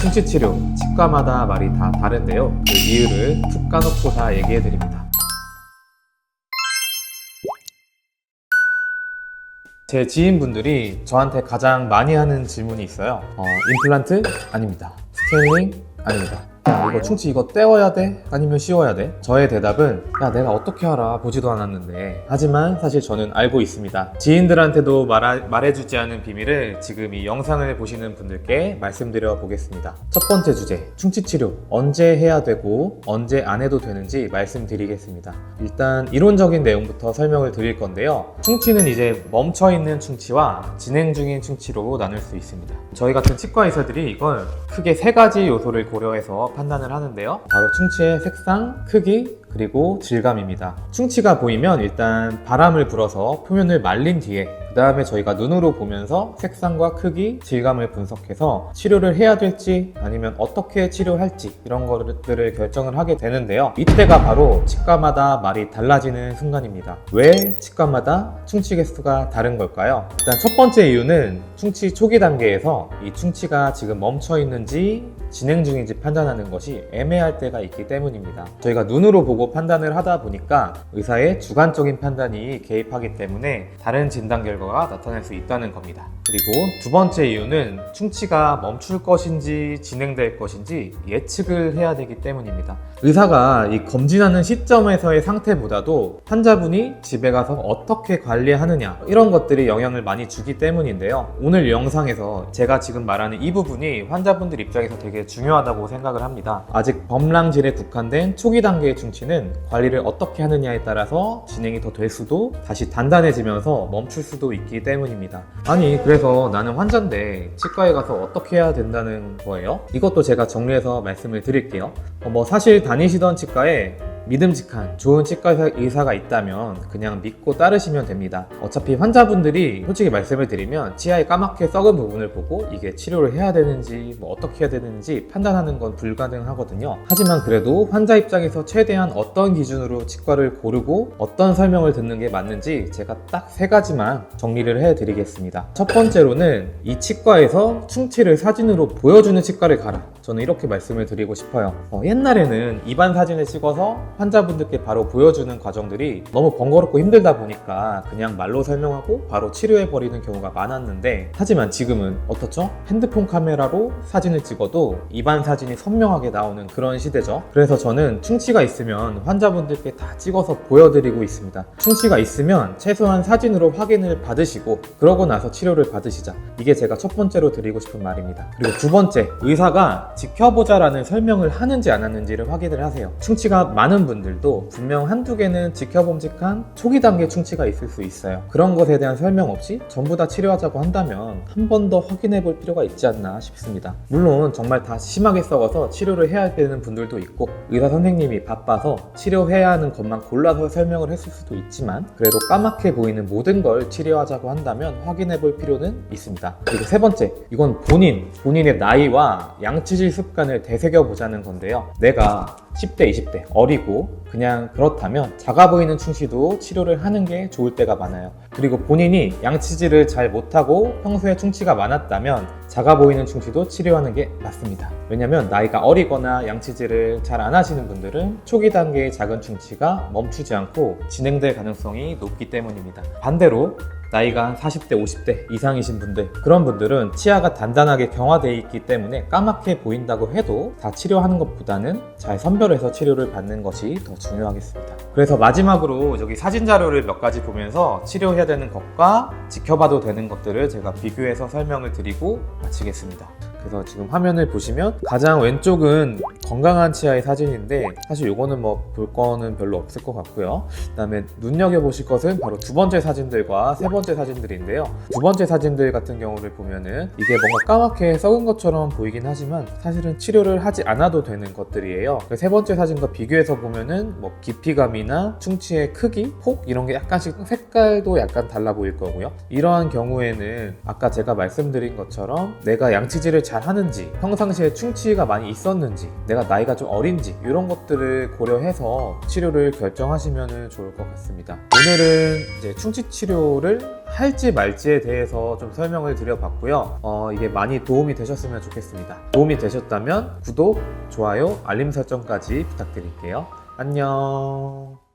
충치 치료, 치과마다 말이 다 다른데요. 그 이유를 툭 까놓고서 얘기해 드립니다. 제 지인분들이 저한테 가장 많이 하는 질문이 있어요. 임플란트? 아닙니다. 스케일링? 아닙니다. 야, 이거 충치 이거 떼어야 돼? 아니면 씌워야 돼? 저의 대답은 야, 내가 어떻게 알아? 보지도 않았는데. 하지만 사실 저는 알고 있습니다. 지인들한테도 말해주지 않은 비밀을 지금 이 영상을 보시는 분들께 말씀드려 보겠습니다. 첫 번째 주제, 충치 치료 언제 해야 되고 언제 안 해도 되는지 말씀드리겠습니다. 일단 이론적인 내용부터 설명을 드릴 건데요. 충치는 이제 멈춰있는 충치와 진행 중인 충치로 나눌 수 있습니다. 저희 같은 치과 의사들이 이걸 크게 세 가지 요소를 고려해서 판단을 하는데요. 바로 충치의 색상, 크기, 그리고 질감입니다. 충치가 보이면 일단 바람을 불어서 표면을 말린 뒤에 그 다음에 저희가 눈으로 보면서 색상과 크기, 질감을 분석해서 치료를 해야 될지 아니면 어떻게 치료할지 이런 것들을 결정을 하게 되는데요. 이때가 바로 치과마다 말이 달라지는 순간입니다. 왜 치과마다 충치 개수가 다른 걸까요? 일단 첫 번째 이유는 충치 초기 단계에서 이 충치가 지금 멈춰 있는지 진행 중인지 판단하는 것이 애매할 때가 있기 때문입니다. 저희가 눈으로 보고 판단을 하다 보니까 의사의 주관적인 판단이 개입하기 때문에 다른 진단 결과가 나타날 수 있다는 겁니다. 그리고 두 번째 이유는 충치가 멈출 것인지 진행될 것인지 예측을 해야 되기 때문입니다. 의사가 이 검진하는 시점에서의 상태보다도 환자분이 집에 가서 어떻게 관리하느냐 이런 것들이 영향을 많이 주기 때문인데요. 오늘 영상에서 제가 지금 말하는 이 부분이 환자분들 입장에서 되게 중요하다고 생각을 합니다. 아직 범랑질에 국한된 초기 단계의 충치는 관리를 어떻게 하느냐에 따라서 진행이 더 될 수도 다시 단단해지면서 멈출 수도 있기 때문입니다. 아니 그래서 나는 환자인데 치과에 가서 어떻게 해야 된다는 거예요? 이것도 제가 정리해서 말씀을 드릴게요. 사실 다니시던 치과에 믿음직한 좋은 치과 의사가 있다면 그냥 믿고 따르시면 됩니다. 어차피 환자분들이 솔직히 말씀을 드리면 치아에 까맣게 썩은 부분을 보고 이게 치료를 해야 되는지 어떻게 해야 되는지 판단하는 건 불가능하거든요. 하지만 그래도 환자 입장에서 최대한 어떤 기준으로 치과를 고르고 어떤 설명을 듣는 게 맞는지 제가 딱 세 가지만 정리를 해드리겠습니다. 첫 번째로는 이 치과에서 충치를 사진으로 보여주는 치과를 가라. 저는 이렇게 말씀을 드리고 싶어요. 옛날에는 입안 사진을 찍어서 환자분들께 바로 보여주는 과정들이 너무 번거롭고 힘들다 보니까 그냥 말로 설명하고 바로 치료해버리는 경우가 많았는데 하지만 지금은 어떻죠? 핸드폰 카메라로 사진을 찍어도 입안 사진이 선명하게 나오는 그런 시대죠. 그래서 저는 충치가 있으면 환자분들께 다 찍어서 보여드리고 있습니다. 충치가 있으면 최소한 사진으로 확인을 받으시고 그러고 나서 치료를 받으시자. 이게 제가 첫 번째로 드리고 싶은 말입니다. 그리고 두 번째, 의사가 지켜보자라는 설명을 하는지 안 하는지를 확인을 하세요. 충치가 많은 분들도 분명 한두 개는 지켜봄직한 초기 단계 충치가 있을 수 있어요. 그런 것에 대한 설명 없이 전부 다 치료하자고 한다면 한 번 더 확인해 볼 필요가 있지 않나 싶습니다. 물론 정말 다 심하게 썩어서 치료를 해야 되는 분들도 있고 의사 선생님이 바빠서 치료해야 하는 것만 골라서 설명을 했을 수도 있지만 그래도 까맣게 보이는 모든 걸 치료하자고 한다면 확인해 볼 필요는 있습니다. 그리고 세 번째, 이건 본인의 나이와 양치질 습관을 되새겨 보자는 건데요. 내가 10대, 20대 어리고 그냥 그렇다면 작아 보이는 충치도 치료를 하는 게 좋을 때가 많아요. 그리고 본인이 양치질을 잘 못하고 평소에 충치가 많았다면 작아 보이는 충치도 치료하는 게 맞습니다. 왜냐면 나이가 어리거나 양치질을 잘 안 하시는 분들은 초기 단계의 작은 충치가 멈추지 않고 진행될 가능성이 높기 때문입니다. 반대로 나이가 한 40대, 50대 이상이신 분들, 그런 분들은 치아가 단단하게 경화되어 있기 때문에 까맣게 보인다고 해도 다 치료하는 것보다는 잘 선별해서 치료를 받는 것이 더 중요하겠습니다. 그래서 마지막으로 여기 사진 자료를 몇 가지 보면서 치료해야 되는 것과 지켜봐도 되는 것들을 제가 비교해서 설명을 드리고 마치겠습니다. 그래서 지금 화면을 보시면 가장 왼쪽은 건강한 치아의 사진인데 사실 요거는 볼 거는 별로 없을 것 같고요. 그 다음에 눈여겨보실 것은 바로 두 번째 사진들과 세 번째 사진들인데요. 두 번째 사진들 같은 경우를 보면은 이게 뭔가 까맣게 썩은 것처럼 보이긴 하지만 사실은 치료를 하지 않아도 되는 것들이에요. 세 번째 사진과 비교해서 보면은 깊이감이나 충치의 크기, 폭 이런 게 약간씩 색깔도 약간 달라 보일 거고요. 이러한 경우에는 아까 제가 말씀드린 것처럼 내가 양치질을 잘 하는지, 평상시에 충치가 많이 있었는지, 내가 내가 나이가 좀 어린지 이런 것들을 고려해서 치료를 결정하시면 좋을 것 같습니다. 오늘은 이제 충치 치료를 할지 말지에 대해서 좀 설명을 드려봤고요. 이게 많이 도움이 되셨으면 좋겠습니다. 도움이 되셨다면 구독, 좋아요, 알림 설정까지 부탁드릴게요. 안녕.